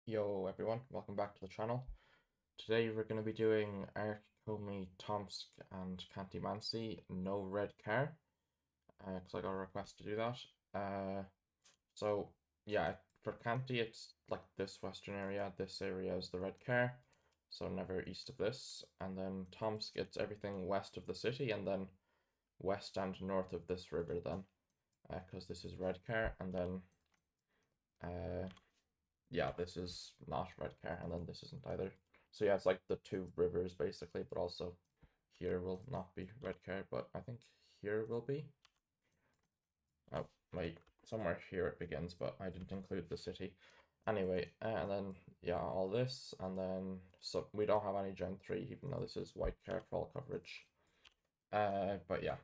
Yo everyone, welcome back to the channel. Today we're going to be doing Ark, Komi, Tomsk and Khanty-Mansi, no red car, because I got a request to do that. So yeah, for Khanty it's like this western area, this area is the red car, so never east of this. And then Tomsk, it's everything west of the city and then west and north of this river then, because this is red car. And then yeah, this is not red car, and then this isn't either. So yeah, it's like the two rivers basically, but also here will not be red car, but I think here will be. Oh, wait, somewhere here it begins, but I didn't include the city. Anyway, and then yeah, all this, and then so we don't have any Gen 3, even though this is white car for all coverage. But yeah.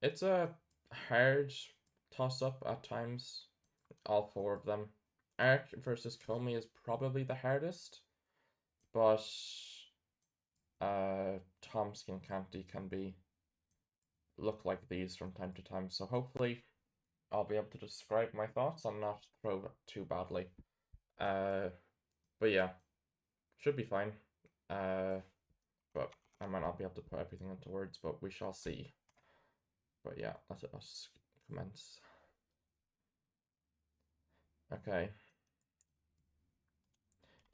It's a hard toss-up at times, all four of them. Ark versus Komi is probably the hardest, but Tomsk and Khanty can look like these from time to time, so hopefully I'll be able to describe my thoughts and not throw too badly. But yeah, should be fine. But I might not be able to put everything into words, but we shall see. But yeah, let us commence. Okay.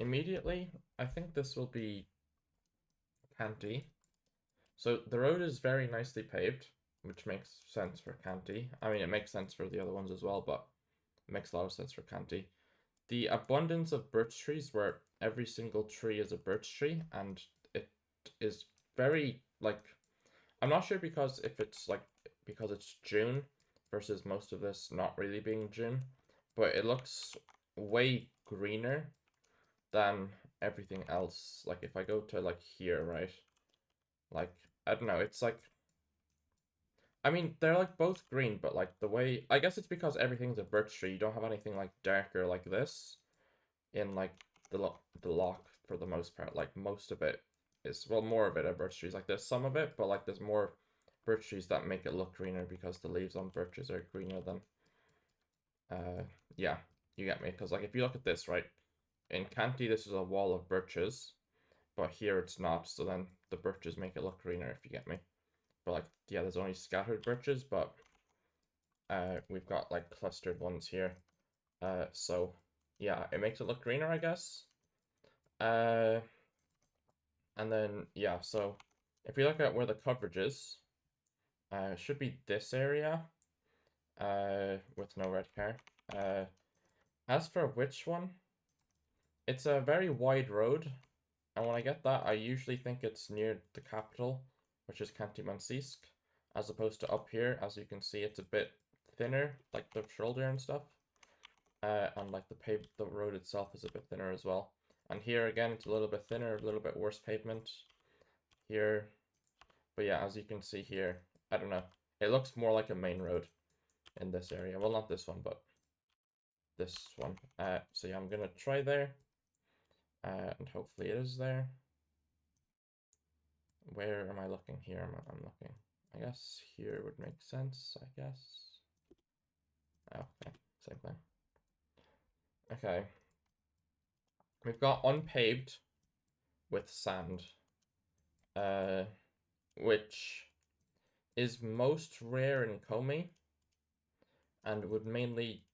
Immediately, I think this will be Khanty. So the road is very nicely paved, which makes sense for Khanty. I mean, it makes sense for the other ones as well, but it makes a lot of sense for Khanty. The abundance of birch trees, where every single tree is a birch tree, and it is very, like, I'm not sure because because it's June versus most of this not really being June, but it looks way greener than everything else. Like if I go to like here, right? Like I don't know, it's like I mean they're like both green, but like the way I guess it's because everything's a birch tree. You don't have anything like darker like this in like the lock for the most part. Like most of it is well more of it are birch trees. Like there's some of it, but like there's more birch trees that make it look greener because the leaves on birches are greener than yeah, you get me. Because like if you look at this, right? In Khanty, this is a wall of birches, but here it's not, so then the birches make it look greener, if you get me. But like, yeah, there's only scattered birches, but we've got like clustered ones here. So yeah, it makes it look greener, I guess. And then yeah, so if we look at where the coverage is, it should be this area, with no red car. As for which one, it's a very wide road, and when I get that, I usually think it's near the capital, which is Khanty-Mansi, as opposed to up here. As you can see, it's a bit thinner, like the shoulder and stuff. And like the road itself is a bit thinner as well. And here again, it's a little bit thinner, a little bit worse pavement here. But yeah, as you can see here, I don't know. It looks more like a main road in this area. Well, not this one, but this one. So yeah, I'm gonna try there. And hopefully it is there. Where am I looking here? I'm looking. I guess here would make sense, I guess. Oh, okay, same thing. Okay. We've got unpaved with sand, which is most rare in Komi, and would mainly,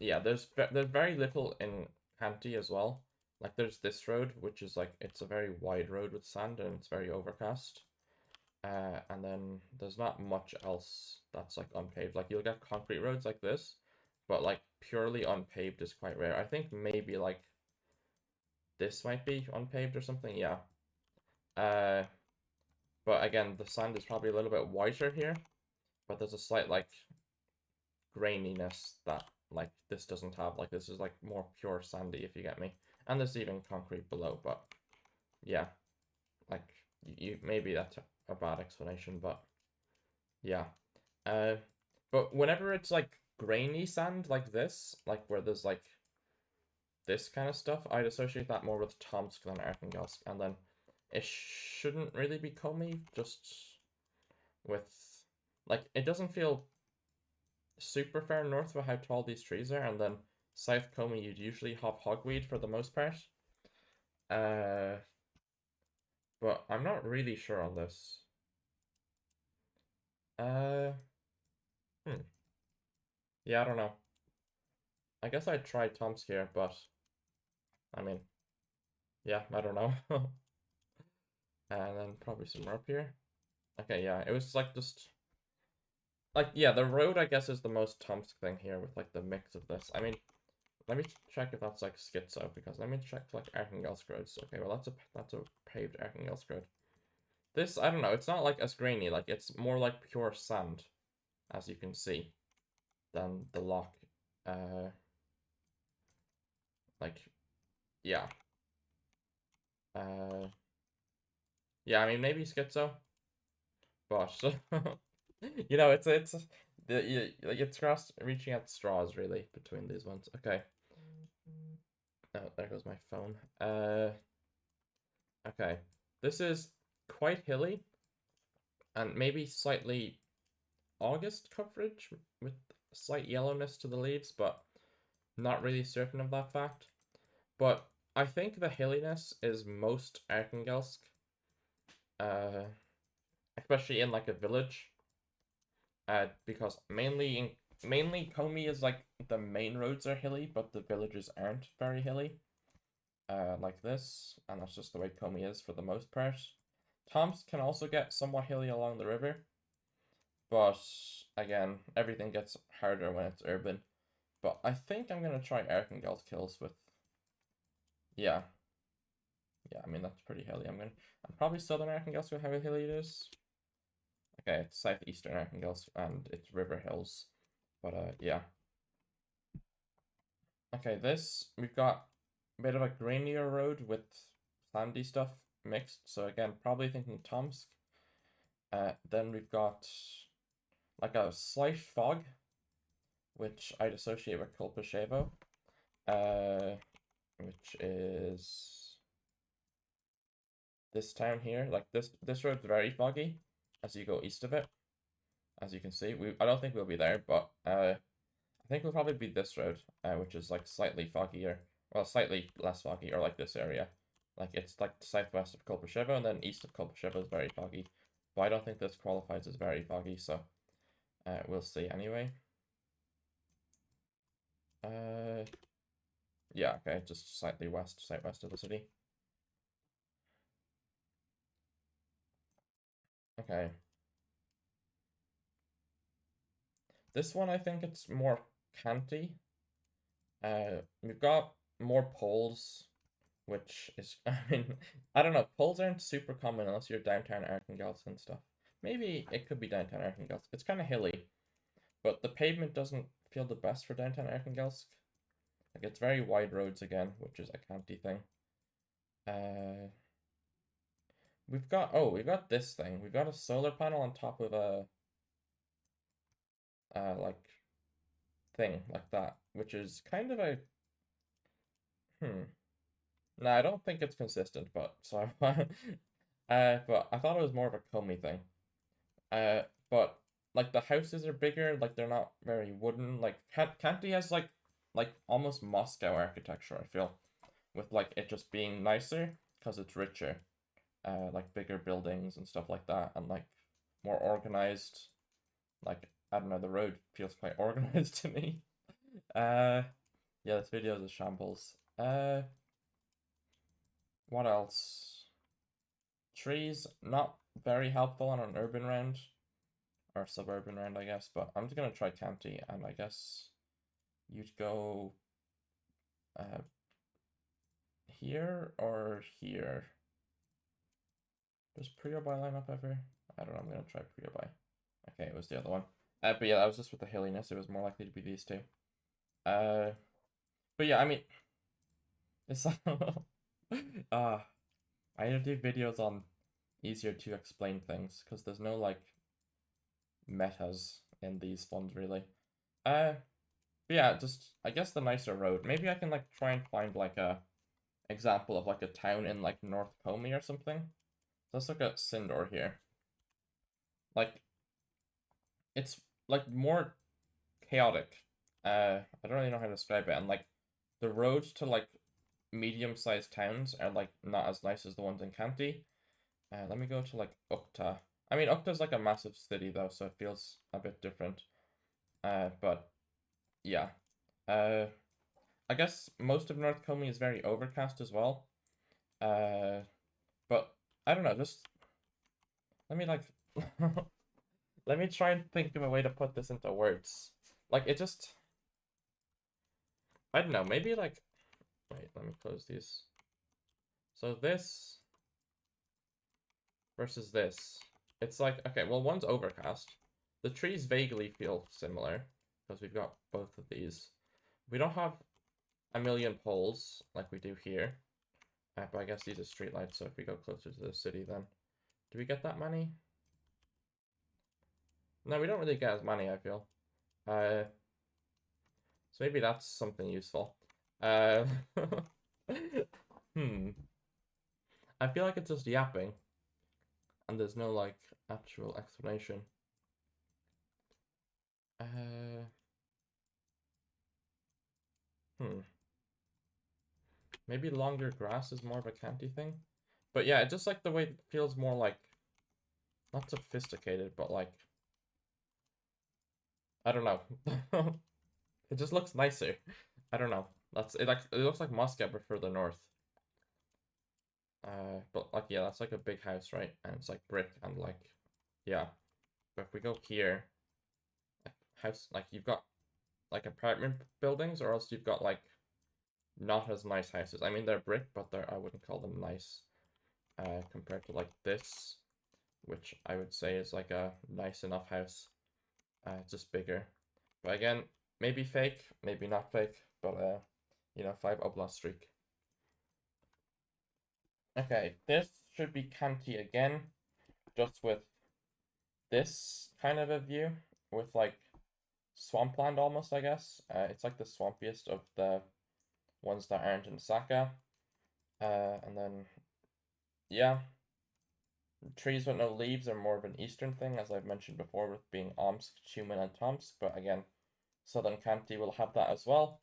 yeah, there's very little in Khanty as well. Like there's this road, which is like, it's a very wide road with sand and it's very overcast. And then there's not much else that's like unpaved. Like you'll get concrete roads like this, but like purely unpaved is quite rare. I think maybe like this might be unpaved or something, yeah. But again, the sand is probably a little bit whiter here, but there's a slight like graininess that like this doesn't have. Like this is like more pure sandy, if you get me. And there's even concrete below, but yeah, like you maybe that's a bad explanation, but yeah. But whenever it's like grainy sand like this, like where there's like this kind of stuff, I'd associate that more with Tomsk than Arkhangelsk, and then it shouldn't really be Komi, just with like it doesn't feel super far north of how tall these trees are, and then South Komi, you'd usually have hogweed for the most part. But I'm not really sure on this. Uh, hmm. Yeah, I don't know. I guess I'd try Tomsk here, but I mean, yeah, I don't know. And then probably somewhere up here. Okay, yeah, it was like just like yeah, the road I guess is the most Tomsk thing here with like the mix of this. I mean, let me check if that's like schizo because let me check like Arkhangelsk roads. Okay, well that's a paved Arkhangelsk road. This I don't know. It's not like as grainy. Like it's more like pure sand, as you can see, than the lock. Uh, like yeah. Uh, yeah. I mean maybe schizo, but you know it's like it's cross reaching at straws really between these ones. Okay. Oh, there goes my phone. Okay. This is quite hilly and maybe slightly August coverage with slight yellowness to the leaves, but not really certain of that fact. But I think the hilliness is most Arkhangelsk, uh, especially in like a village, because mainly Komi is like the main roads are hilly, but the villages aren't very hilly, like this, and that's just the way Komi is for the most part. Tomsk can also get somewhat hilly along the river, but again, everything gets harder when it's urban. But I think I'm gonna try Arkhangelsk kills with, yeah, yeah. I mean that's pretty hilly. I'm probably southern Arkhangelsk with how hilly it is. Okay, it's southeastern Arkhangelsk and it's river hills, but yeah. Okay, this we've got a bit of a grainier road with sandy stuff mixed. So again, probably thinking Tomsk. Then we've got like a slight fog, which I'd associate with Kolpashevo, which is this town here. Like this road's very foggy as you go east of it. As you can see, I don't think we'll be there, but I think we'll probably be this road, which is like slightly foggier, well, slightly less foggy, or like this area. Like it's like southwest of Kolpashevo, and then east of Kolpashevo is very foggy. But I don't think this qualifies as very foggy, so we'll see anyway. Yeah, okay, just slightly southwest of the city. Okay. This one, I think it's more Khanty. We've got more poles, which is, I mean, I don't know, poles aren't super common unless you're downtown Arkhangelsk and stuff. Maybe it could be downtown Arkhangelsk. It's kind of hilly, but the pavement doesn't feel the best for downtown Arkhangelsk. Like, it's very wide roads again, which is a Khanty thing. We've got this thing. We've got a solar panel on top of a, like, thing like that, which is kind of a, hmm. No, I don't think it's consistent, but so but I thought it was more of a Komi thing. Uh, but like the houses are bigger, like they're not very wooden. Like Khanty has like almost Moscow architecture, I feel, with like it just being nicer because it's richer. Like bigger buildings and stuff like that, and like more organized. Like I don't know, the road feels quite organized to me. Uh, yeah, this video is a shambles. What else? Trees, not very helpful on an urban round or suburban round, I guess. But I'm just gonna try Khanty, and I guess you'd go here or here. Does Priobai line up ever? I don't know. I'm gonna try Priobai. Okay, it was the other one. But yeah, that was just with the hilliness. It was more likely to be these two. But yeah, I mean, it's uh, I need to do videos on easier to explain things because there's no like metas in these funds really. But yeah, just I guess the nicer road. Maybe I can like try and find like a example of like a town in like North Komi or something. Let's look at Sindor here. Like it's like more chaotic I don't really know how to describe it, and like the roads to like medium-sized towns are like not as nice as the ones in Khanty. Let me go to like Ukta. I mean, Ukta's like a massive city though, so it feels a bit different. But yeah. Uh, I guess most of North Komi is very overcast as well. But I don't know, just let me like let me try and think of a way to put this into words. Like it just I don't know, maybe like wait, let me close these. So this versus this. It's like okay, well one's overcast. The trees vaguely feel similar because we've got both of these. We don't have a million poles like we do here. But I guess these are streetlights, so if we go closer to the city then. Do we get that many? No, we don't really get as many, I feel. So maybe that's something useful. Hmm. I feel like it's just yapping. And there's no, like, actual explanation. Hmm. Maybe longer grass is more of a Khanty thing. But yeah, it's just like the way it feels more like, not sophisticated, but like, I don't know. It just looks nicer. I don't know. That's it. Like it looks like Moscow but further north. But like yeah, that's like a big house, right? And it's like brick and like yeah. But if we go here, like house, like you've got like apartment buildings, or else you've got like not as nice houses. I mean they're brick, but they're I wouldn't call them nice. Compared to like this, which I would say is like a nice enough house. It's just bigger. But again, maybe fake, maybe not fake. But you know, 5 oblast streak. Okay, this should be Khanty again, just with this kind of a view, with like swampland almost, I guess. It's like the swampiest of the ones that aren't in Saka. And then, yeah, trees with no leaves are more of an eastern thing, as I've mentioned before, with being Omsk, Tumen, and Tomsk. But again, southern Khanty will have that as well.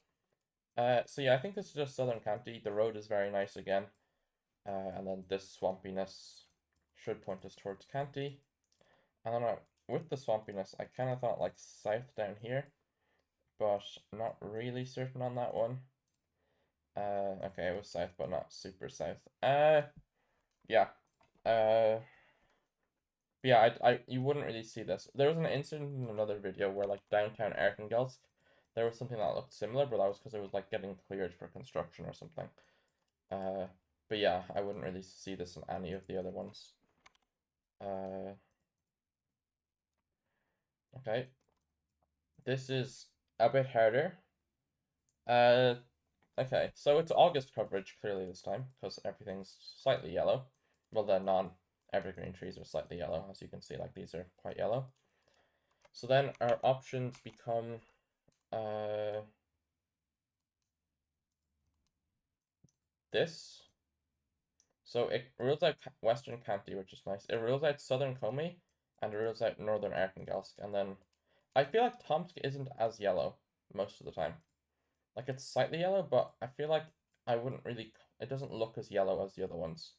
So yeah, I think this is just southern Khanty. The road is very nice again. And then this swampiness should point us towards Khanty. I don't know, with the swampiness, I kind of thought like south down here, but not really certain on that one. Okay, it was south, but not super south. Yeah. Yeah, you wouldn't really see this. There was an incident in another video where like downtown Arkhangelsk, there was something that looked similar, but that was because it was like getting cleared for construction or something. But yeah, I wouldn't really see this in any of the other ones. Okay. This is a bit harder. Okay, so it's August coverage clearly this time because everything's slightly yellow. Well, the non-evergreen trees are slightly yellow, as you can see, like these are quite yellow. So then our options become this. So it rules out Western Khanty, which is nice. It rules out Southern Komi, and it rules out Northern Arkhangelsk. And then I feel like Tomsk isn't as yellow most of the time. Like it's slightly yellow, but I feel like I wouldn't really. It doesn't look as yellow as the other ones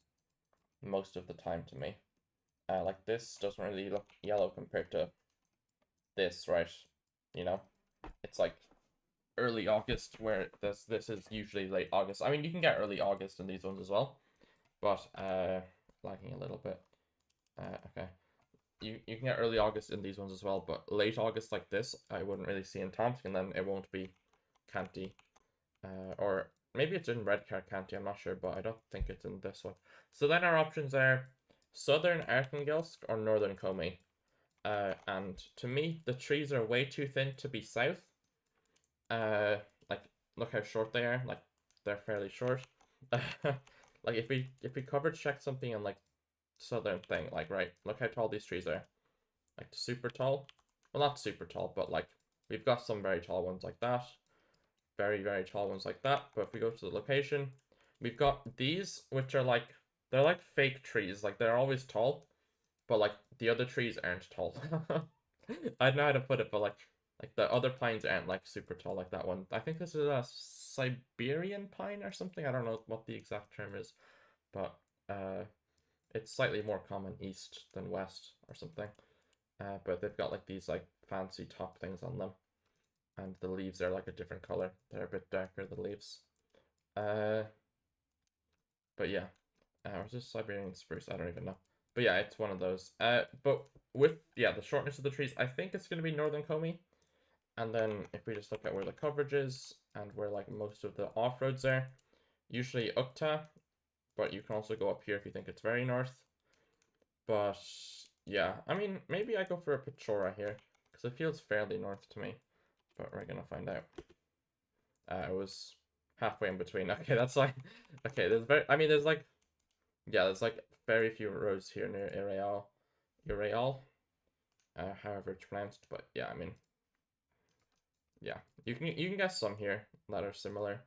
most of the time to me. Like this doesn't really look yellow compared to this, right? You know, it's like early August where this is usually late August. I mean, you can get early August in these ones as well, but lagging a little bit. Okay. You can get early August in these ones as well, but late August like this, I wouldn't really see in Tomsk, and then it won't be Khanty. Or maybe it's in Red Card Khanty, I'm not sure, but I don't think it's in this one. So then our options are Southern Arkhangelsk or Northern Komi. And to me, the trees are way too thin to be south. Like look how short they are. Like they're fairly short. Like if we coverage check something in like southern thing, like right, look how tall these trees are. Like super tall. Well, not super tall, but like we've got some very tall ones like that. Very, very tall ones like that. But if we go to the location, we've got these, which are like, they're like fake trees. Like they're always tall, but like the other trees aren't tall. I don't know how to put it, but like Like the other pines aren't like super tall like that one. I think this is a Siberian pine or something. I don't know what the exact term is, but it's slightly more common east than west or something. But they've got like these like fancy top things on them, and the leaves are like a different color. They're a bit darker, the leaves. But yeah, or is this Siberian spruce? I don't even know. But yeah, it's one of those. But with the shortness of the trees, I think it's gonna be northern Komi. And then if we just look at where the coverage is and where like most of the off-roads are, usually Ukta, but you can also go up here if you think it's very north. But yeah, I mean, maybe I go for a Pechora here because it feels fairly north to me, but we're gonna find out. It was halfway in between. Okay, that's like, okay, there's like, yeah, there's like very few roads here near Ireal, however it's pronounced, but yeah, I mean, yeah, you can guess some here that are similar.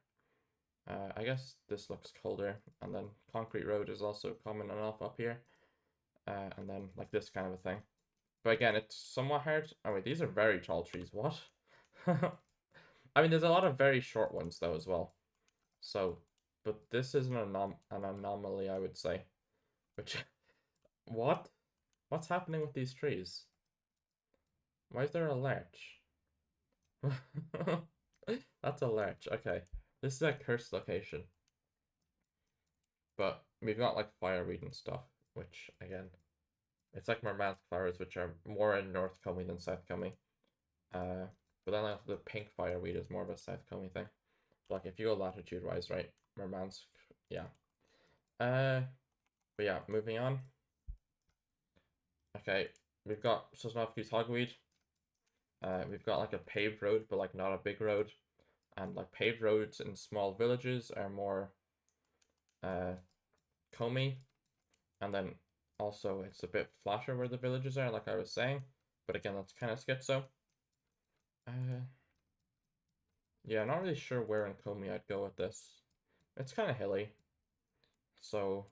I guess this looks colder, and then concrete road is also common enough up here, and then like this kind of a thing. But again, it's somewhat hard. Oh wait, these are very tall trees. What? I mean, there's a lot of very short ones though as well. So, but this is an anomaly, I would say. Which, what? What's happening with these trees? Why is there a larch? That's a larch. Okay, this is a cursed location. But we've got like fireweed and stuff, which again, it's like Murmansk flowers, which are more in North Komi than South Komi. But then like, the pink fireweed is more of a South Komi thing. Like if you go latitude wise, right? Murmansk, yeah. But yeah, moving on. Okay, we've got Sosnovsky's hogweed. We've got like a paved road, but like not a big road. And like paved roads in small villages are more Komi. And then also it's a bit flatter where the villages are, like I was saying. But again, that's kind of schizo. Yeah, not really sure where in Komi I'd go with this. It's kind of hilly. So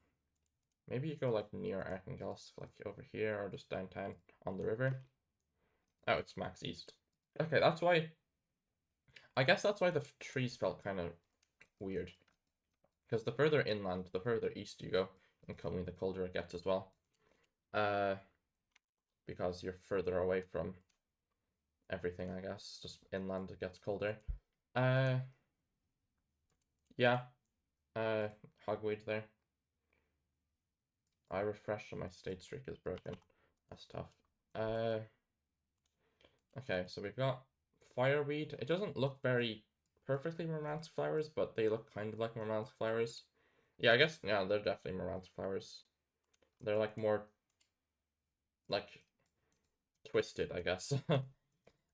maybe you go like near Arkhangelsk, like over here or just downtown on the river. Oh, it's max east. Okay, that's why. I guess that's why the trees felt kind of weird. Because the further inland, the further east you go in Komi, the colder it gets as well. Because you're further away from everything, I guess. Just inland it gets colder. Yeah. Hogweed there. I refreshed and my state streak is broken. That's tough. Okay, so we've got fireweed. It doesn't look very perfectly Murmansk flowers, but they look kind of like Murmansk flowers. Yeah, I guess, yeah, they're definitely Murmansk flowers. They're like more, like, twisted, I guess.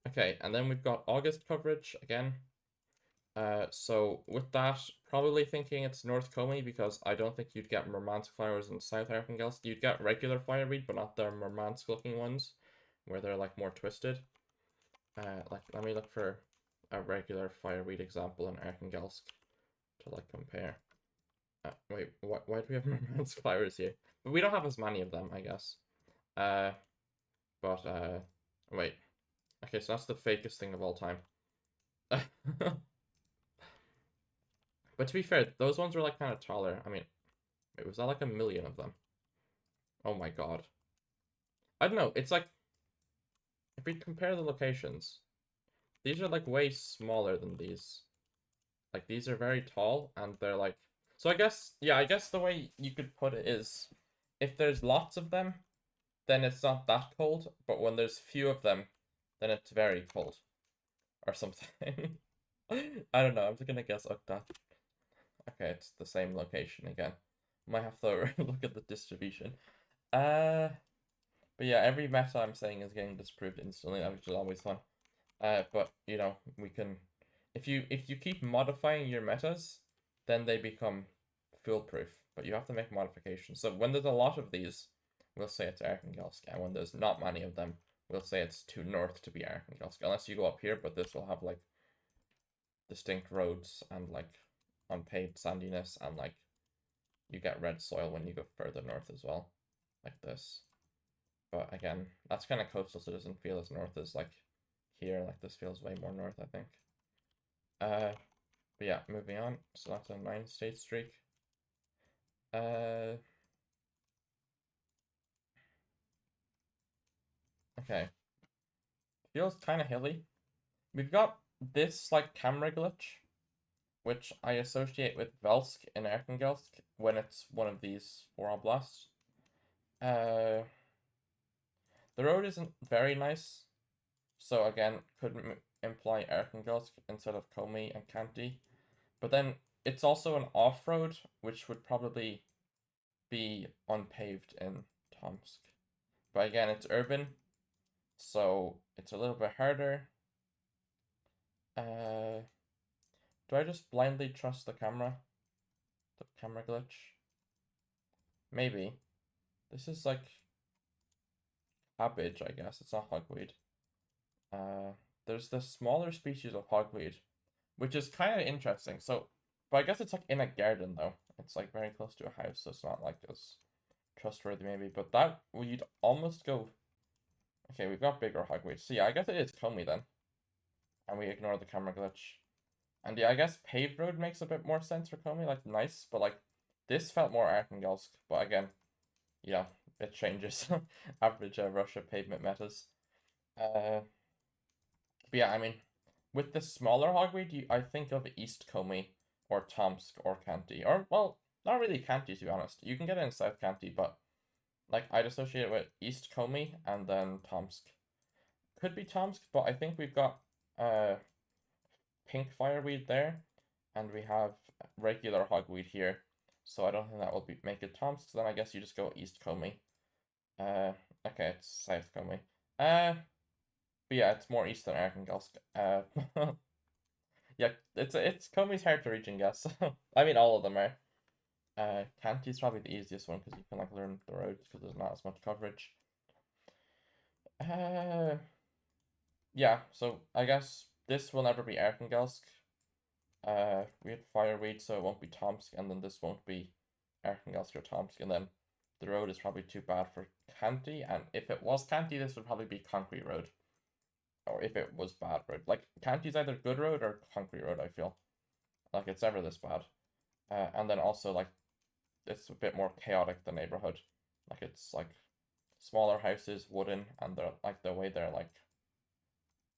Okay, and then we've got August coverage again. So with that, probably thinking it's North Komi because I don't think you'd get Murmansk flowers in South Arkhangelsk. You'd get regular fireweed, but not the Murmansk looking ones, where they're like more twisted. Like let me look for a regular fireweed example in Arkhangelsk to like compare. Wait, why do we have Murmansk flowers here? But we don't have as many of them, I guess. But wait. Okay, so that's the fakest thing of all time. But to be fair, those ones were like kind of taller. I mean, wait, was that like a million of them? Oh my god. I don't know. It's like if we compare the locations, these are like way smaller than these. Like these are very tall and they're like so I guess yeah, I guess the way you could put it is if there's lots of them, then it's not that cold, but when there's few of them, then it's very cold or something. I don't know. I'm just gonna guess Okta. Okay, it's the same location again. Might have to look at the distribution. But yeah, every meta I'm saying is getting disproved instantly, which is always fun. But you know, we can if you keep modifying your metas, then they become foolproof. But you have to make modifications. So when there's a lot of these, we'll say it's Arkhangelsk, and when there's not many of them, we'll say it's too north to be Arkhangelsk. Unless you go up here, but this will have like distinct roads and like unpaved sandiness and like you get red soil when you go further north as well, like this. But again, that's kind of coastal, so it doesn't feel as north as like here. Like this feels way more north, I think. But yeah, moving on. So that's a 9-state streak. Okay. Feels kind of hilly. We've got this like camera glitch, which I associate with Velsk in Arkhangelsk when it's one of these 4 oblasts. The road isn't very nice, so again, could imply Arkhangelsk instead of Komi and Khanty. But then it's also an off-road, which would probably be unpaved in Tomsk. But again, it's urban, so it's a little bit harder. Do I just blindly trust the camera? The camera glitch? Maybe. This is like cabbage, I guess. It's not hogweed. There's the smaller species of hogweed, which is kind of interesting. So, but I guess it's like in a garden though. It's like very close to a house, so it's not like as trustworthy maybe. But that we'd almost go. Okay, we've got bigger hogweed. So yeah, I guess it is Komi then. And we ignore the camera glitch. And yeah, I guess paved road makes a bit more sense for Komi, like nice, but like this felt more Arkhangelsk. But again, yeah, it changes. Average Russia pavement metas. But yeah, I mean, with the smaller hogweed, I think of East Komi or Tomsk or Khanty. Or, well, not really Khanty to be honest. You can get it in South Khanty, but like I'd associate it with East Komi and then Tomsk. Could be Tomsk, but I think we've got pink fireweed there, and we have regular hogweed here. So I don't think that will make it Tomsk. So then I guess you just go East Komi. Okay, it's South Komi. But yeah, it's more east than Arkhangelsk. Yeah, it's Komi's hard to reach and guess. I mean, all of them are. Khanty's probably the easiest one because you can like learn the roads because there's not as much coverage. Yeah, so I guess this will never be Arkhangelsk. We had fireweed, so it won't be Tomsk, and then this won't be Arkhangelsk or Tomsk, and then the road is probably too bad for Khanty, and if it was Khanty, this would probably be concrete road. Or if it was bad road. Like, Khanty's either good road or concrete road, I feel. Like, it's ever this bad. And then also, like, it's a bit more chaotic, the neighborhood. Like, it's, like, smaller houses, wooden, and they're, like, the way they're, like,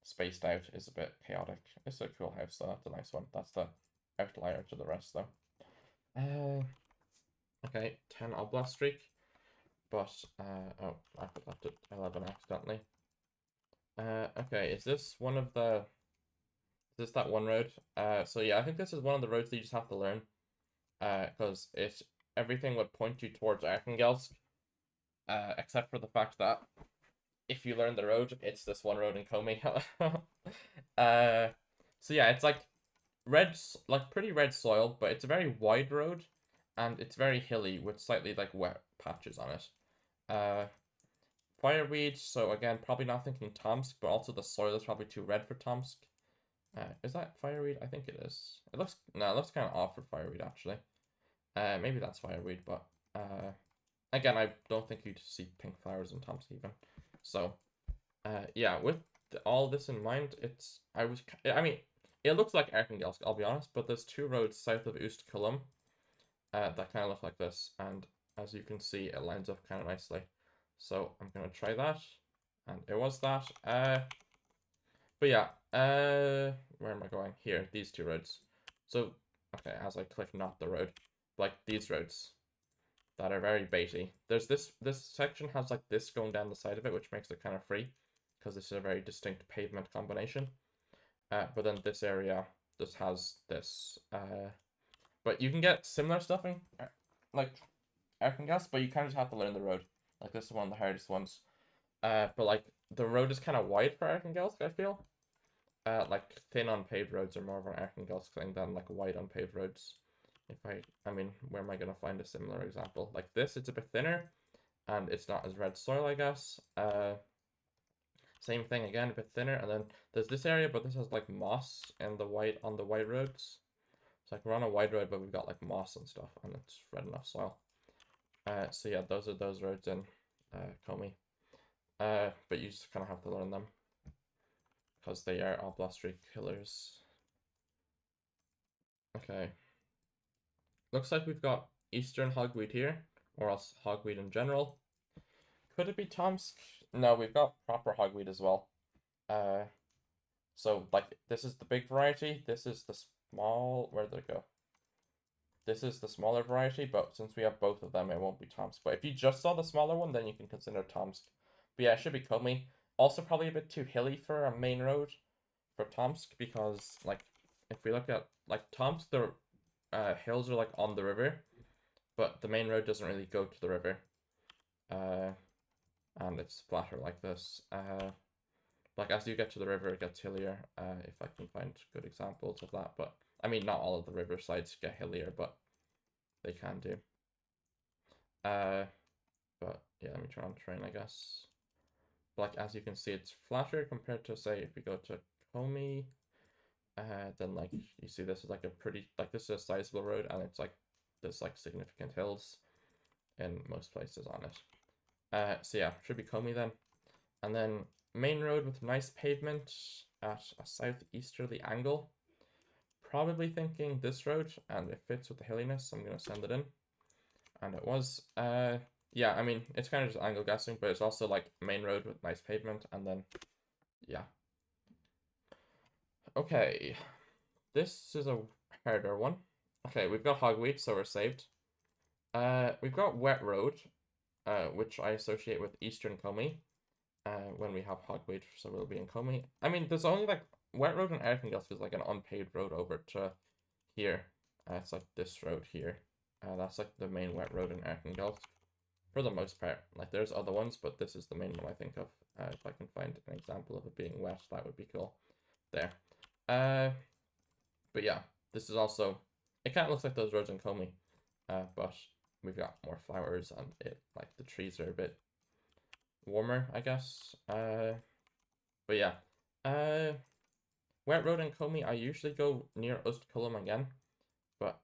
spaced out is a bit chaotic. It's a cool house, though. That's a nice one. That's the outlier to the rest, though. Okay, 10 oblast streak. But, oh, I put that to 11 accidentally. Okay, is this one of the... Is this that one road? So yeah, I think this is one of the roads that you just have to learn. Because everything would point you towards Arkhangelsk. Except for the fact that if you learn the road, it's this one road in Komi. So yeah, it's like pretty red soil, but it's a very wide road, and it's very hilly with slightly like wet patches on it. Fireweed, so again, probably not thinking Tomsk, but also the soil is probably too red for Tomsk. Is that fireweed? I think it is. It looks kind of off for fireweed actually. Maybe that's fireweed, but again, I don't think you'd see pink flowers in Tomsk even. So, yeah, with all this in mind, I mean, it looks like Arkhangelsk, I'll be honest, but there's 2 roads south of Ust-Kulum that kind of look like this, and as you can see, it lines up kind of nicely. So I'm gonna try that, and it was that. But yeah, where am I going? Here, these 2 roads. So, okay, as I click not the road, like these roads that are very baity. There's this section has like this going down the side of it, which makes it kind of free, because this is a very distinct pavement combination. But then this area just has this. But you can get similar stuff in like Arkhangelsk, but you kind of just have to learn the road. Like this is one of the hardest ones. But like the road is kind of wide for Arkhangelsk, I feel. Like thin unpaved roads are more of an Arkhangelsk thing than like wide unpaved roads. I mean, where am I gonna find a similar example? Like this, it's a bit thinner, and it's not as red soil, I guess. Same thing again, a bit thinner, and then there's this area, but this has like moss and on the white roads. It's like we're on a wide road, but we've got like moss and stuff, and it's red enough soil. So yeah, those are those roads in Komi. But you just kind of have to learn them. because they are oblast tree killers. Okay. Looks like we've got Eastern hogweed here, or else hogweed in general. Could it be Tomsk? No, we've got proper hogweed as well. So like this is the big variety. This is the small. Where did it go? This is the smaller variety, but since we have both of them, it won't be Tomsk. But if you just saw the smaller one, then you can consider Tomsk. But yeah, it should be Komi. Also, probably a bit too hilly for a main road for Tomsk, because like if we look at like Tomsk, the hills are like on the river, but the main road doesn't really go to the river. And it's flatter like this. Like as you get to the river, it gets hillier. If I can find good examples of that, but I mean, not all of the river sides get hillier, but they can do. But yeah, let me try on terrain, I guess. Like as you can see, it's flatter compared to, say, if we go to Komi. Then like you see, this is like a pretty, like this is a sizable road, and it's like there's like significant hills in most places on it. So yeah, should be Komi then. And then main road with nice pavement at a southeasterly angle. Probably thinking this road, and it fits with the hilliness, so I'm gonna send it in. And it was. Yeah, I mean, it's kind of just angle guessing, but it's also like main road with nice pavement, and then yeah. Okay, this is a harder one. Okay, we've got hogweed, so we're saved. We've got wet road, which I associate with Eastern Komi. When we have hogweed, so we'll be in Komi. I mean, there's only like wet road in Arkhangelsk is like an unpaved road over to here. It's like this road here. That's like the main wet road in Arkhangelsk for the most part. Like there's other ones, but this is the main one I think of. If I can find an example of it being wet, that would be cool. There. But yeah, this is also, it kind of looks like those roads in Komi, but we've got more flowers and it, like the trees are a bit warmer, I guess. But yeah, wet road in Komi, I usually go near Ust-Kulum again, but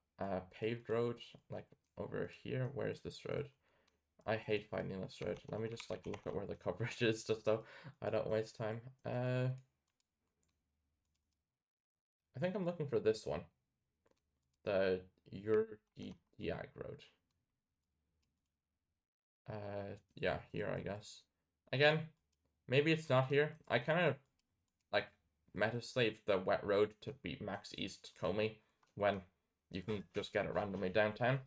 paved road, like over here, where's this road? I hate finding this road. Let me just like look at where the coverage is, just so I don't waste time. I think I'm looking for this one, the Yurdiag road. Yeah, here I guess. Again, maybe it's not here. I kind of like meta slave the wet road to beat max east Komi when you can just get it randomly downtown.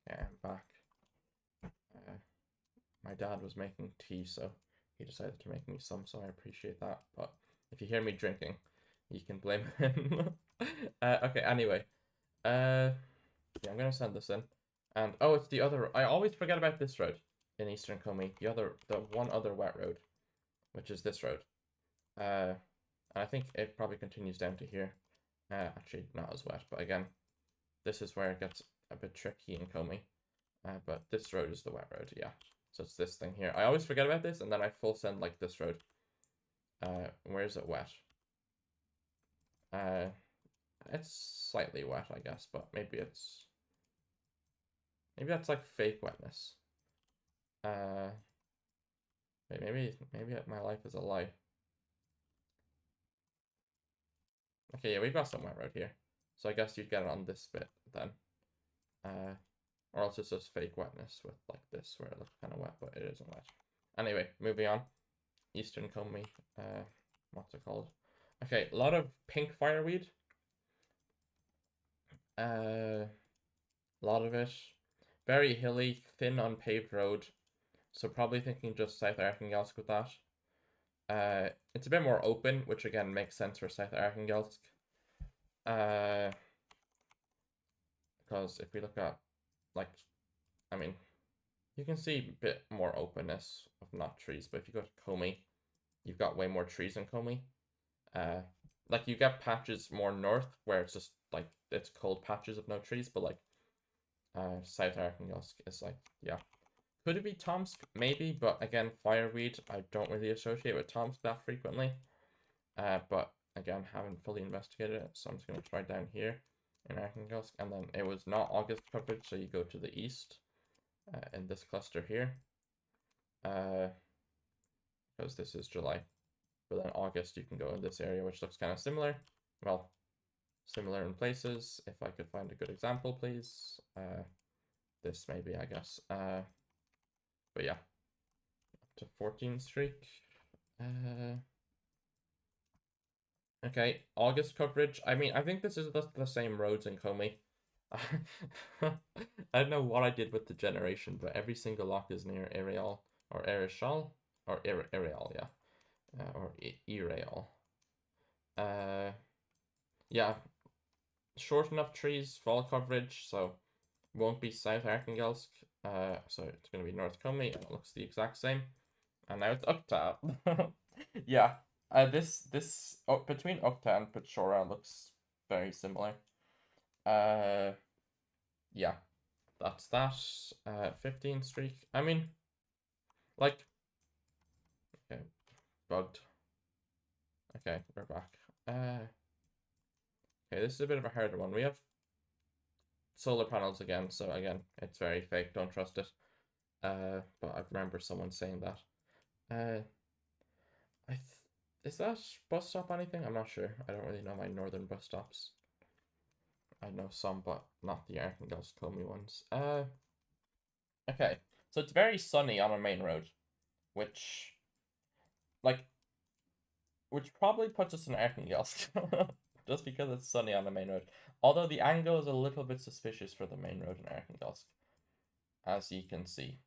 Yeah, I'm back. My dad was making tea, so he decided to make me some, so I appreciate that. But if you hear me drinking, you can blame him. Okay, anyway. Yeah, I'm gonna send this in. And oh, it's the other. I always forget about this road in Eastern Komi. The one other wet road, which is this road. And I think it probably continues down to here. Actually, not as wet, but again, this is where it gets a bit tricky in Komi. But this road is the wet road, yeah. So it's this thing here. I always forget about this, and then I full send like this road. Where is it wet? It's slightly wet, I guess, but maybe that's like fake wetness. Maybe my life is a lie. Okay, yeah, we've got some wet road here, so I guess you'd get it on this bit then. Or else it's just fake wetness with like this, where it looks kind of wet, but it isn't wet. Anyway, moving on. Eastern Komi. What's it called? Okay, a lot of pink fireweed. A lot of it. Very hilly, thin, unpaved road. So probably thinking just South Arkhangelsk with that. It's a bit more open, which again makes sense for South Arkhangelsk. Because if we look at, like, I mean, you can see a bit more openness of not trees, but if you go to Komi, you've got way more trees in Komi. Like you get patches more north where it's just like it's cold patches of no trees, but like South Arkhangelsk is like, yeah. Could it be Tomsk? Maybe, but again, fireweed I don't really associate with Tomsk that frequently. But again, haven't fully investigated it, so I'm just going to try down here in Arkhangelsk, and then it was not August coverage, so you go to the east in this cluster here, because this is July. But then August, you can go in this area, which looks kind of similar. Well, similar in places. If I could find a good example, please. This maybe, I guess. But yeah, up to 14 streak. Okay, August coverage. I mean, I think this is the same roads in Komi. I don't know what I did with the generation, but every single lock is near Areal or Arishal or Areal, yeah, or Ireal. Yeah, short enough trees, fall coverage, so won't be South Arkhangelsk. So it's gonna be North Komi, and it looks the exact same. And now it's Ukta. Yeah. This between Ukta and Pechora looks very similar. Yeah, that's that. 15 streak. I mean, like, okay, bugged. Okay, we're back. Okay, this is a bit of a harder one. We have solar panels again, so again, it's very fake. Don't trust it. But I remember someone saying that. Is that bus stop anything? I'm not sure. I don't really know my northern bus stops. I know some, but not the Arkhangelsk Komi ones. Okay. So it's very sunny on a main road, which probably puts us in Arkhangelsk. Just because it's sunny on the main road. Although the angle is a little bit suspicious for the main road in Arkhangelsk, as you can see.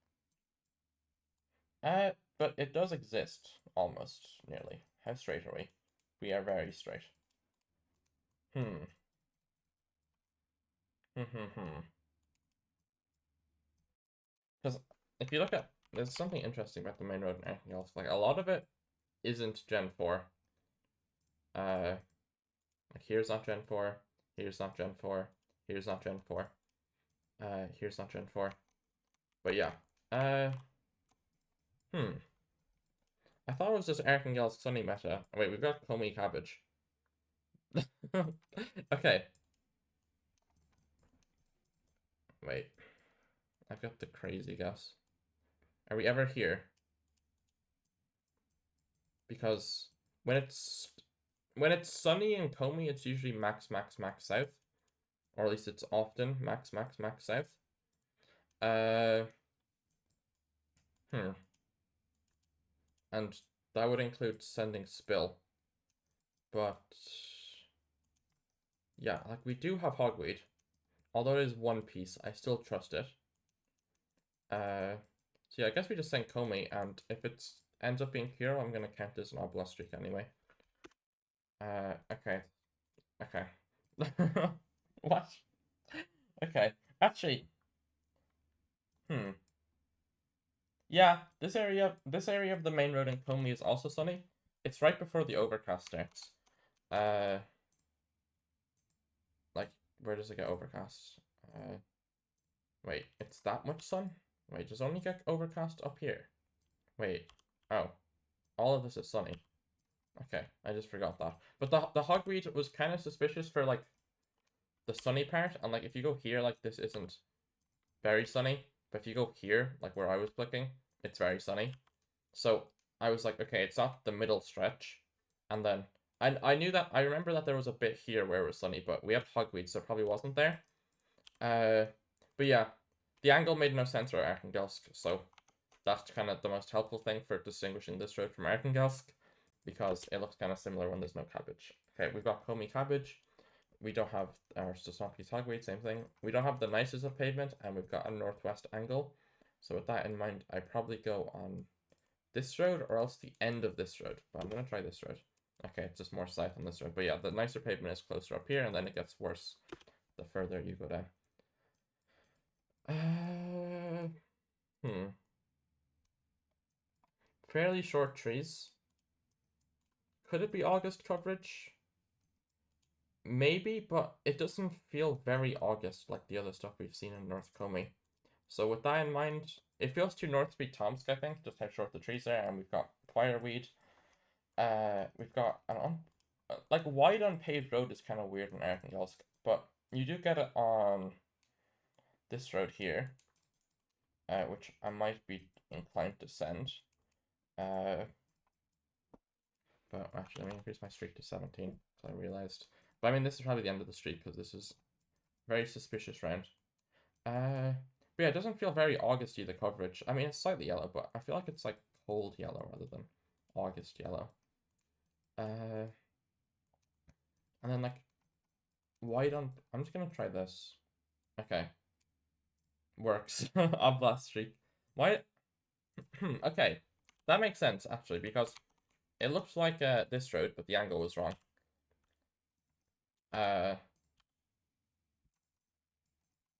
But it does exist, almost, nearly. How straight are we? We are very straight. Because if you look at, there's something interesting about the main road and everything else. Like, a lot of it isn't Gen 4. Like, here's not Gen 4, here's not Gen 4, here's not Gen 4, here's not Gen 4. But yeah, I thought it was just Arkhangelsk Sunny meta. Oh, wait, we've got Komi Cabbage. Okay. Wait. I've got the crazy guess. Are we ever here? Because when it's sunny in Komi, it's usually max south. Or at least it's often max south. And that would include sending spill. But yeah, like we do have hogweed. Although it is one piece, I still trust it. So yeah, I guess we just send Komi, and if it ends up being hero, I'm gonna count this an oblast streak anyway. Okay. Okay. What? Okay. Actually, yeah, this area of the main road in Komi is also sunny. It's right before the overcast starts. Like, where does it get overcast? Wait, it's that much sun? Wait, does it only get overcast up here? Wait, oh, all of this is sunny. Okay, I just forgot that. But the hogweed was kind of suspicious for, like, the sunny part, and, like, if you go here, like, this isn't very sunny, but if you go here, like where I was clicking, it's very sunny. So I was like, okay, it's not the middle stretch. And then I knew that, I remember that there was a bit here where it was sunny, but we had hogweed, so it probably wasn't there. But yeah, the angle made no sense for Arkhangelsk, so that's kind of the most helpful thing for distinguishing this road from Arkhangelsk, because it looks kind of similar when there's no cabbage. Okay, we've got Komi cabbage. We don't have our Sosnoki hogweed, same thing. We don't have the nicest of pavement, and we've got a northwest angle. So with that in mind, I probably go on this road or else the end of this road. But I'm going to try this road. Okay, it's just more south on this road. But yeah, the nicer pavement is closer up here, and then it gets worse the further you go down. Fairly short trees. Could it be August coverage? Maybe, but it doesn't feel very August like the other stuff we've seen in North Komi. So with that in mind, it feels too north to be Tomsk, I think, just how short the trees are, and we've got fireweed. we've got an like wide unpaved road is kind of weird in Arkhangelsk, but you do get it on this road here, which I might be inclined to send. But actually, let me increase my streak to 17, because I realized. But I mean, this is probably the end of the streak, because this is a very suspicious round. But yeah, it doesn't feel very Augusty, the coverage. I mean, it's slightly yellow, but I feel like it's like cold yellow rather than August yellow. And then like white on. I'm just gonna try this. Okay, works. Oblast streak. Why? Okay, that makes sense actually because it looks like this road, but the angle was wrong.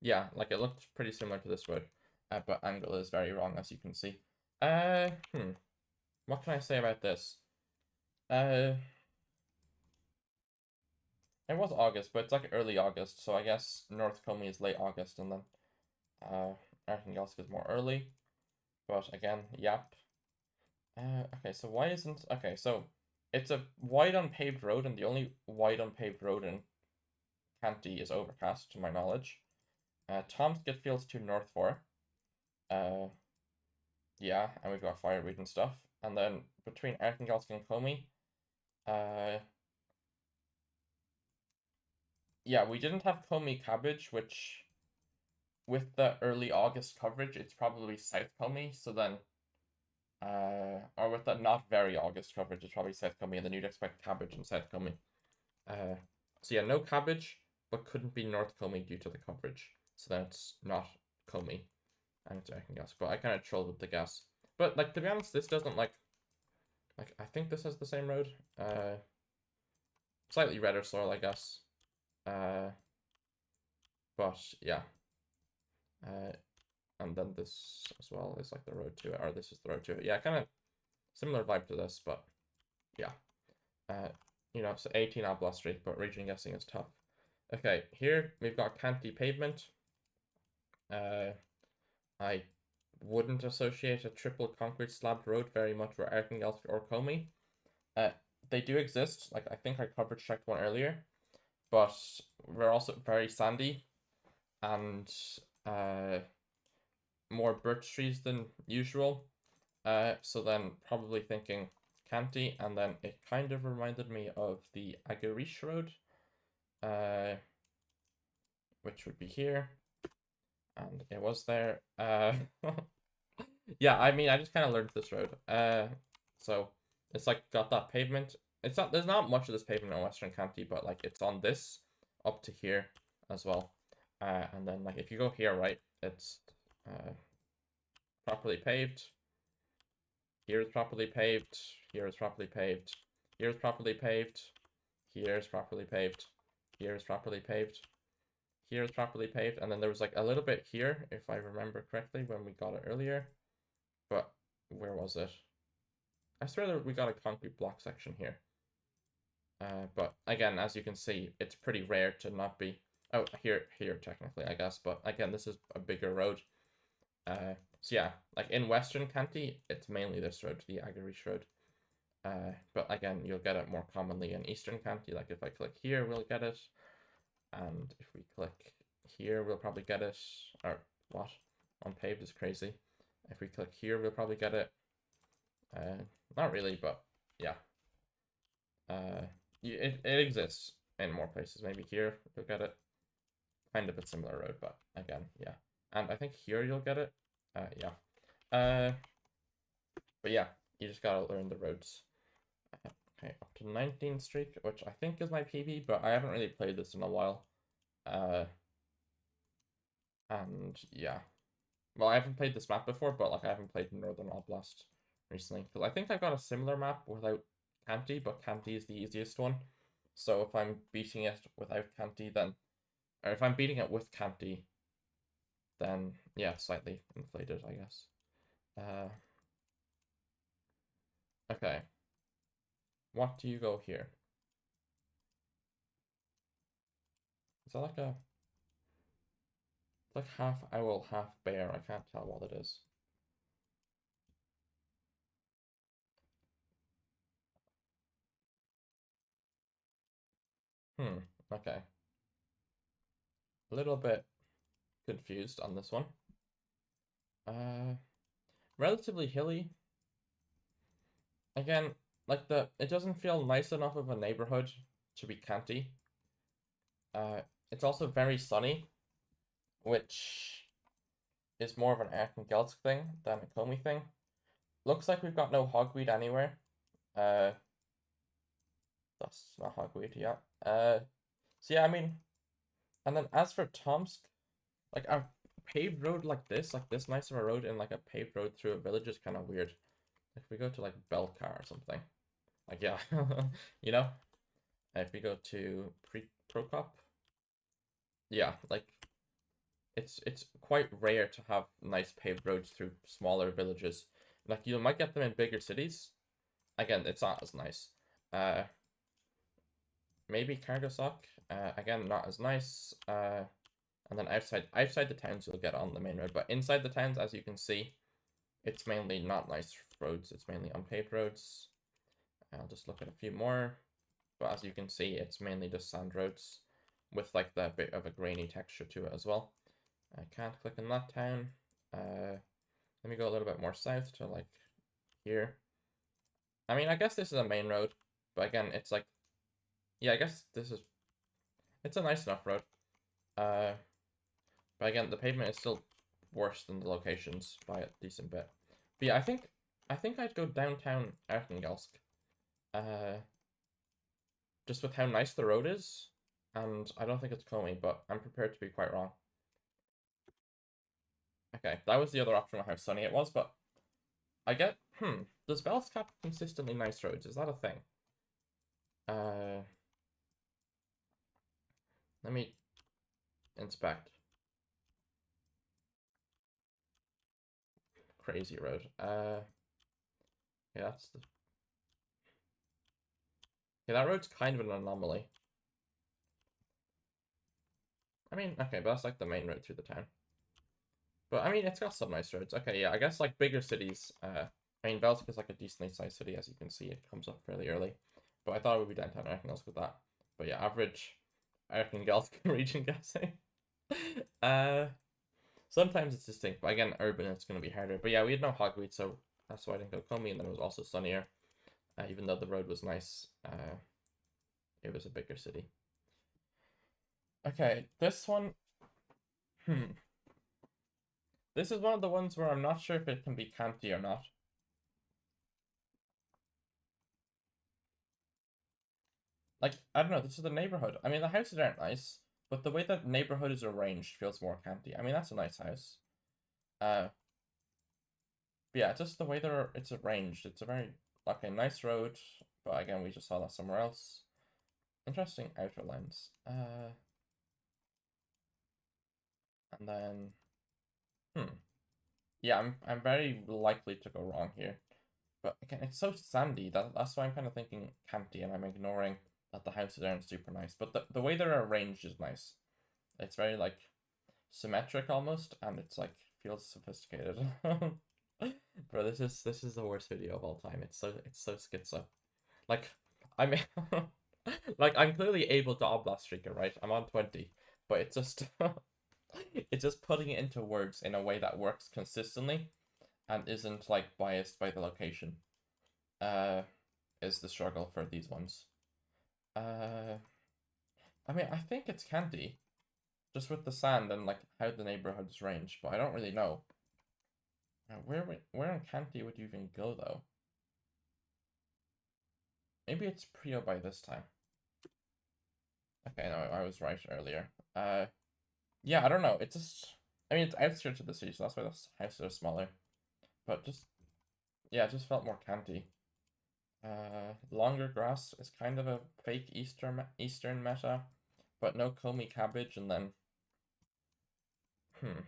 Yeah, like it looked pretty similar to this road, but angle is very wrong as you can see. What can I say about this? It was August, but it's like early August, so I guess North Komi is late August, and then Arkhangelsk is more early. But again, yep. Okay, so why isn't... Okay, so it's a wide unpaved road, and the only wide unpaved road in Khanty is Overcast, to my knowledge. Tomsk it feels too north for. Yeah, and we've got fireweed and stuff. And then between Arkhangelsk and Komi, yeah, we didn't have Komi cabbage, which with the early August coverage, it's probably South Komi. So then, or with the not very August coverage, it's probably South Komi, and then you'd expect cabbage in South Komi. So yeah, no cabbage, but couldn't be North Komi due to the coverage. So then it's not Komi, and it's Arkhangelsk. But I kind of trolled with the guess. But like to be honest, this doesn't like I think this has the same road. Slightly redder soil, I guess. But yeah. And then this as well is like the road to it, or this is the road to it. Yeah, kind of similar vibe to this, but yeah. You know, so 18 oblast streak, but region guessing is tough. Okay, here we've got Khanty-Pavement. I wouldn't associate a triple concrete slab road very much with Arkhangelsk or Komi. They do exist. Like I think I coverage checked one earlier, but we're also very sandy and more birch trees than usual. So then probably thinking Khanty, and then it kind of reminded me of the Agarish road, which would be here, and it was there. Yeah, I mean, I just kind of learned this road. So it's like got that pavement. It's not, there's not much of this pavement in Western Khanty, but like it's on this up to here as well. And then like if you go here, right, it's properly paved. Here is properly paved. Here is properly paved. Here is properly paved. Here is properly paved. Here is properly paved. Here is properly paved. And then there was like a little bit here, if I remember correctly, when we got it earlier. But where was it? I swear that we got a concrete block section here. But again, as you can see, it's pretty rare to not be... Oh, here technically, I guess. But again, this is a bigger road. So yeah, like in Western Khanty, it's mainly this road, the Agarish road. But again, you'll get it more commonly in Eastern Khanty. Like if I click here, we'll get it. And if we click here, we'll probably get it. Or what? Unpaved is crazy. If we click here, we'll probably get it. Not really, but yeah. It exists in more places. Maybe here you'll get it. Kind of a similar road, but again, yeah. And I think here you'll get it. Yeah. But yeah, you just gotta learn the roads. Okay, up to 19 streak, which I think is my PB, but I haven't really played this in a while. And yeah. Well, I haven't played this map before, but like I haven't played Northern Oblast recently. Because I think I got a similar map without Khanty, but Khanty is the easiest one. So if I'm beating it without Khanty, then... Or if I'm beating it with Khanty, then yeah, slightly inflated, I guess. Okay. What do you go here? Is that like a... It's like half owl, half bear. I can't tell what it is. Okay. A little bit confused on this one. Relatively hilly. Again, like it doesn't feel nice enough of a neighborhood to be Khanty. It's also very sunny, which is more of an Arkhangelsk thing than a Komi thing. Looks like we've got no hogweed anywhere. Uh, that's not hogweed, yeah. So yeah, I mean, and then as for Tomsk, like a paved road like this nice of a road and like a paved road through a village is kind of weird. If we go to like Belkar or something, like yeah, you know, if we go to Prokop, yeah, like it's quite rare to have nice paved roads through smaller villages. Like you might get them in bigger cities. Again, it's not as nice. Uh, maybe Kargasok. Again, not as nice. And then outside the towns you'll get on the main road, but inside the towns, as you can see, it's mainly not nice roads. It's mainly unpaved roads. I'll just look at a few more, but as you can see, it's mainly just sand roads with like the bit of a grainy texture to it as well. I can't click on that town. Let me go a little bit more south to like here. I mean, I guess this is a main road, but again, it's like, yeah, I guess it's a nice enough road. But again, the pavement is still worse than the locations by a decent bit. But yeah, I think I'd go downtown Arkhangelsk. Just with how nice the road is, and I don't think it's Komi, but I'm prepared to be quite wrong. Okay, that was the other option of how sunny it was, but I get, does Velsk have consistently nice roads? Is that a thing? Uh, Let me inspect. Crazy road. Yeah, yeah, that road's kind of an anomaly. I mean, okay, but that's like the main road through the town. But I mean, it's got some nice roads. Okay, yeah, I guess like bigger cities. I mean, Velsk is like a decently sized city, as you can see. It comes up fairly early. But I thought it would be downtown Arkhangelsk with that. But yeah, average Arkhangelsk region guessing. uh, Sometimes it's distinct, but again, urban it's going to be harder. But yeah, we had no hogweed, so that's why I didn't go Komi, and then it was also sunnier. Even though the road was nice, it was a bigger city. Okay, this one, hmm. This is one of the ones where I'm not sure if it can be Khanty or not. Like, I don't know, this is the neighborhood. I mean, the houses aren't nice, but the way that neighborhood is arranged feels more Khanty. I mean, that's a nice house. But yeah, just the way it's arranged. It's a very, like, a nice road, but again, we just saw that somewhere else. Interesting outer lines. And then, yeah, I'm very likely to go wrong here. But again, it's so sandy that's why I'm kind of thinking Khanty, and I'm ignoring that the houses aren't super nice. But the way they're arranged is nice. It's very like symmetric almost, and it's like feels sophisticated. Bro, this is the worst video of all time. It's so schizo. Like I mean, like I'm clearly able to oblast streaker, right? I'm on 20, but it's just it's just putting it into words in a way that works consistently and isn't like biased by the location. Is the struggle for these ones. I mean, I think it's Khanty, just with the sand and like how the neighborhoods range, but I don't really know. Where in Khanty would you even go though? Maybe it's Prio by this time. Okay, no, I was right earlier. Yeah, I don't know. It's just, I mean, it's outskirts of the city, so that's why the houses are smaller. But just, yeah, it just felt more Khanty. Longer grass is kind of a fake Eastern meta, but no Komi cabbage, and then, hmm.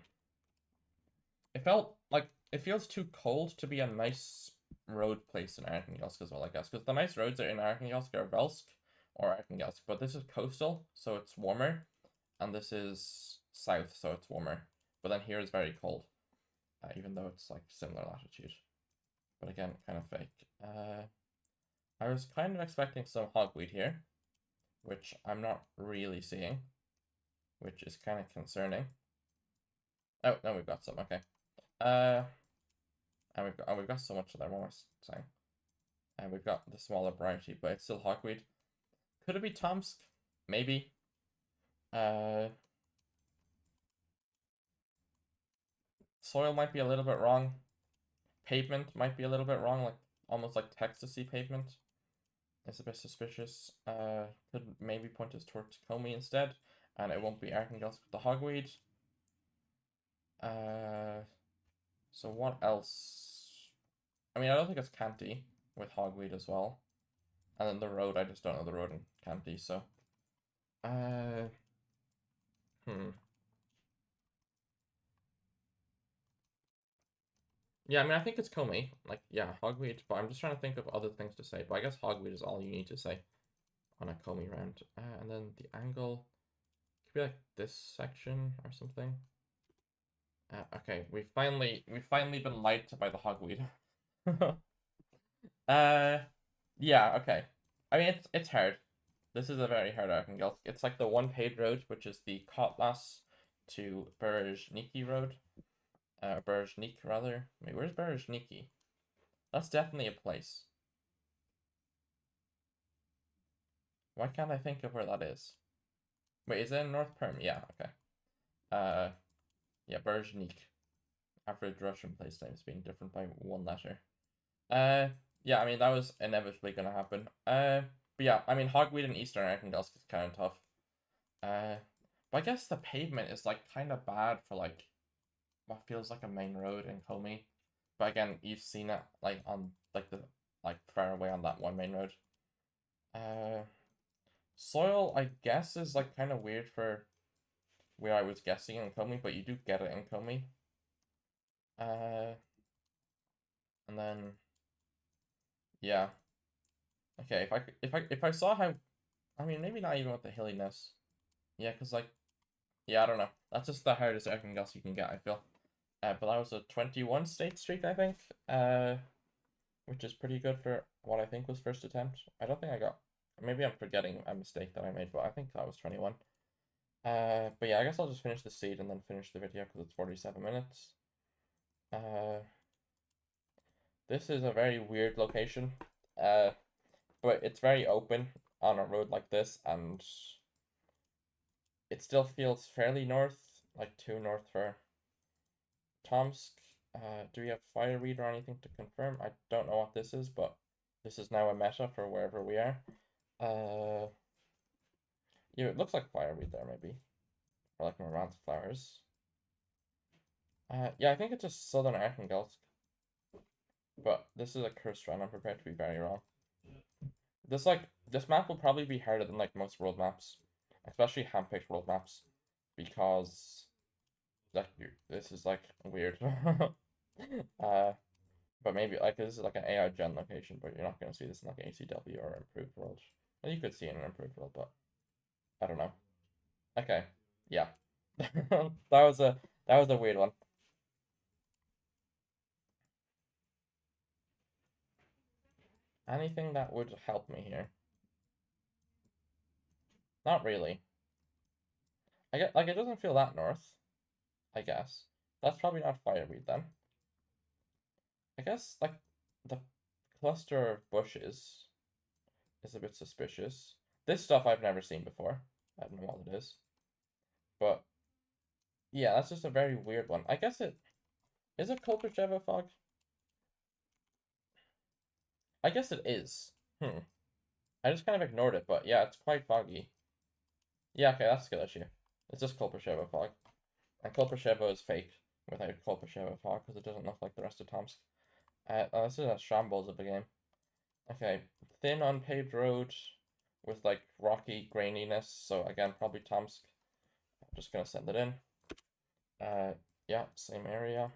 It felt like it feels too cold to be a nice road place in Arkhangelsk as well, I guess, because the nice roads are in Arkhangelsk are Velsk or Arkhangelsk, but this is coastal, so it's warmer, and this is south, so it's warmer. But then here is very cold, even though it's like similar latitude. But again, kind of fake. I was kind of expecting some hogweed here, which I'm not really seeing, which is kind of concerning. Oh, no, we've got some, okay. And we've got so much of that, what was I saying? And we've got the smaller variety, but it's still hogweed. Could it be Tomsk? Maybe. Soil might be a little bit wrong. Pavement might be a little bit wrong, like almost like Texas-y pavement. It's a bit suspicious. Could maybe point us towards Komi instead, and it won't be Arkhangelsk with the hogweed. So what else? I mean, I don't think it's Khanty with hogweed as well. And then the road, I just don't know the road in Khanty, so. Yeah, I mean, I think it's Komi. Like, yeah, hogweed, but I'm just trying to think of other things to say. But I guess hogweed is all you need to say on a Komi round. And then the angle could be like this section or something. Okay, we've finally been lied to by the hogweed. Yeah, okay. I mean, it's hard. This is a very hard Arkhangelsk. It's like the one paved road, which is the Kotlas to Berezhniki road. Berezhnik, rather. Wait, where's Berezhniki? That's definitely a place. Why can't I think of where that is? Wait, is it in North Perm? Yeah, okay. Yeah, Berezhnik. Average Russian place names being different by one letter. Yeah, I mean, that was inevitably gonna happen. But yeah, I mean, hogweed in Eastern Arkhangelsk is kind of tough. But I guess the pavement is like kind of bad for like what feels like a main road in Komi. But again, you've seen it like on like the far away on that one main road. Soil I guess is like kind of weird for where I was guessing in Komi, but you do get it in Komi. And then yeah. Okay, if I saw how, I mean, maybe not even with the hilliness. Yeah, because like, yeah, I don't know. That's just the hardest Arkhangelsk you can get, I feel. But that was a 21 state streak, I think. Which is pretty good for what I think was first attempt. I don't think I got, maybe I'm forgetting a mistake that I made, but I think that was 21. But yeah, I guess I'll just finish the seed and then finish the video because it's 47 minutes. This is a very weird location. But it's very open on a road like this, and it still feels fairly north, like too north for Tomsk. Do we have fireweed or anything to confirm? I don't know what this is, but this is now a meta for wherever we are. Yeah, it looks like fireweed there, maybe. Or like Morant flowers. Yeah, I think it's just Southern Arkhangelsk. But this is a cursed run, I'm prepared to be very wrong. This map will probably be harder than like most world maps. Especially hand-picked world maps. Because like this is like weird. But maybe like this is like an AI gen location, but you're not gonna see this in like ACW or improved world. Well, you could see it in an improved world, but I don't know. Okay, yeah, that was a weird one. Anything that would help me here? Not really. I get like it doesn't feel that north. I guess that's probably not fireweed then. I guess like the cluster of bushes is a bit suspicious. This stuff I've never seen before. I don't know what it is. But yeah, that's just a very weird one. I guess it is it Kolpachevo fog? I guess it is. I just kind of ignored it, but yeah, it's quite foggy. Yeah, okay, that's a good issue. It's just Kolpachevo fog. And Kolpachevo is fake without Kolpachevo fog because it doesn't look like the rest of Tomsk. This is a shambles of a game. Okay, thin unpaved road with like rocky graininess. So again, probably Tomsk. I'm just gonna send it in. Yeah, same area.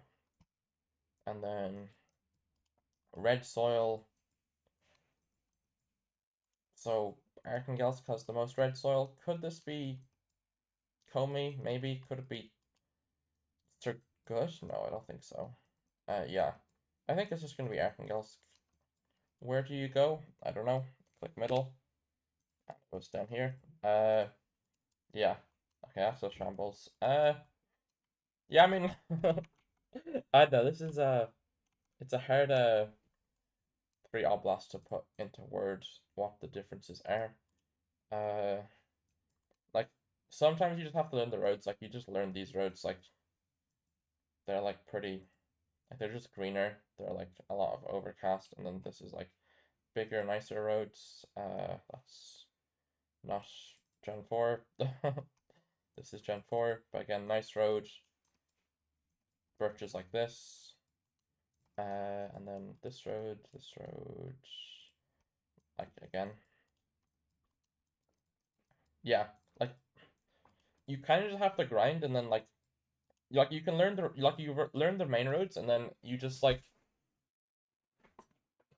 And then red soil. So Arkhangelsk has the most red soil. Could this be Komi? Maybe. Could it be Good? No, I don't think so. Yeah. I think it's just gonna be Arkhangelsk. Where do you go? I don't know. Click middle. goes down here. Yeah. Okay, that's a shambles. Yeah, I mean, I know this is it's a hard three oblasts to put into words what the differences are. Like sometimes you just have to learn the roads. Like you just learn these roads. Like they're like pretty. Like they're just greener. They're like a lot of overcast, and then this is like bigger, nicer roads. That's not Gen 4. This is Gen 4, but again, nice road. Birches like this. And then this road, like again. Yeah, like you kind of just have to grind, and then like you can learn learn the main roads, and then you just like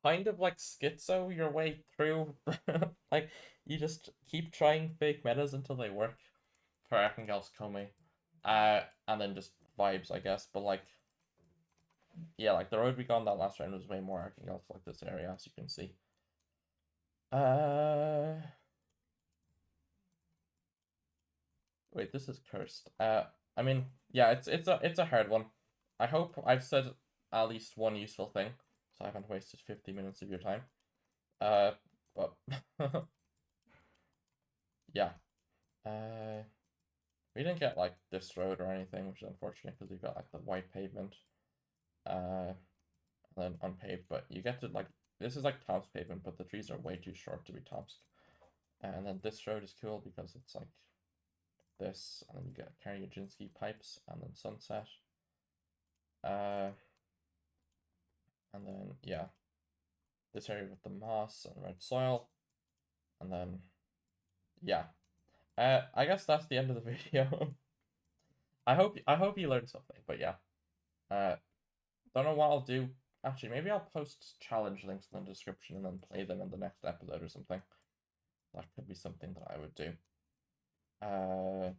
kind of like schizo your way through. Like you just keep trying fake metas until they work for Arkhangelsk Komi. And then just vibes, I guess. But like yeah, like the road we got on that last round was way more Arkhangelsk like this area, as you can see. Wait, this is cursed. I mean, yeah, it's a hard one. I hope I've said at least one useful thing, so I haven't wasted 50 minutes of your time. But yeah. We didn't get like this road or anything, which is unfortunate because we got like the white pavement. And then unpaved, but you get to like this is like Tomsk pavement, but the trees are way too short to be Tomsk. And then this road is cool because it's like this, and then you get Khanty-Mansi pipes, and then sunset. And then yeah, this area with the moss and red soil, and then yeah. I guess that's the end of the video. I hope you learned something, but yeah. Don't know what I'll do. Actually, maybe I'll post challenge links in the description and then play them in the next episode or something. That could be something that I would do. But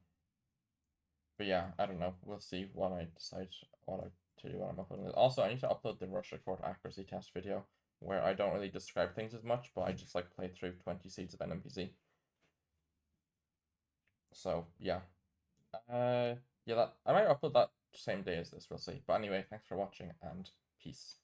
yeah, I don't know. We'll see what I decide to do when I'm uploading it. Also, I need to upload the rush record accuracy test video where I don't really describe things as much, but I just like play through 20 seeds of NMPC. So yeah. Yeah, that I might upload that same day as this, we'll see. But anyway, thanks for watching and peace.